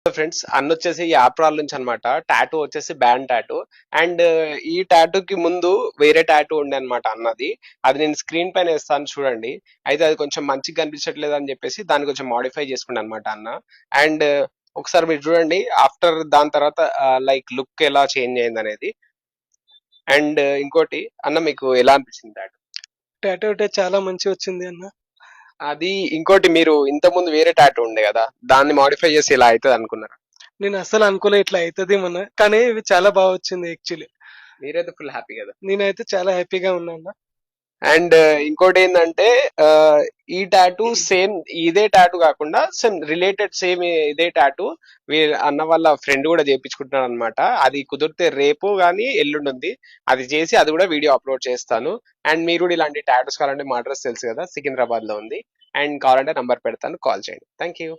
Friends అన్న వచ్చేసి యాప్రాల్ నుంచి అన్నమాట. టాటూ వచ్చేసి బ్యాండ్ టాటూ. అండ్ ఈ టాటూకి ముందు వేరే టాటూ ఉండే అనమాట అన్నది. అది నేను స్క్రీన్ పైన వేస్తాను చూడండి. అయితే అది కొంచెం మంచిగా కనిపించట్లేదు అని చెప్పేసి దాన్ని కొంచెం మాడిఫై చేసుకున్నాను అనమాట అన్న. అండ్ ఒకసారి మీరు చూడండి ఆఫ్టర్ దాని తర్వాత లైక్ లుక్ ఎలా చేంజ్ అయింది అనేది. అండ్ ఇంకోటి అన్న మీకు ఎలా అనిపించింది టాటూ? టాటూ అంటే చాలా మంచి వచ్చింది అన్న. అది ఇంకోటి మీరు ఇంత ముందు వేరే టాటూ ఉండే కదా, దాన్ని మాడిఫై చేసి ఇలా అవుతుంది అనుకున్నారా? నేను అస్సలు అనుకోలే ఇట్లా అవుతుంది మన, కానీ ఇవి చాలా బాగా వచ్చింది యాక్చువల్లీ. మీరైతే ఫుల్ హ్యాపీ కదా. నేనైతే చాలా హ్యాపీగా ఉన్నా అన్న. అండ్ ఇంకోటి ఏంటంటే ఆ, ఈ టాటూ సేమ్ ఇదే టాటూ కాకుండా సేమ్ రిలేటెడ్ సేమ్ ఇదే టాటూ అన్న వాళ్ళ ఫ్రెండ్ కూడా చేయించుకుంటున్నాడు అనమాట. అది కుదిరితే రేపు కానీ ఎల్లుండి ఉంది. అది చేసి అది కూడా వీడియో అప్లోడ్ చేస్తాను. అండ్ మీరు కూడా ఇలాంటి టాటూస్ కావాలంటే మా అడ్రస్ తెలుసు కదా, సికింద్రాబాద్ లో ఉంది. అండ్ కావాలంటే నంబర్ పెడతాను, కాల్ చేయండి. Thank you.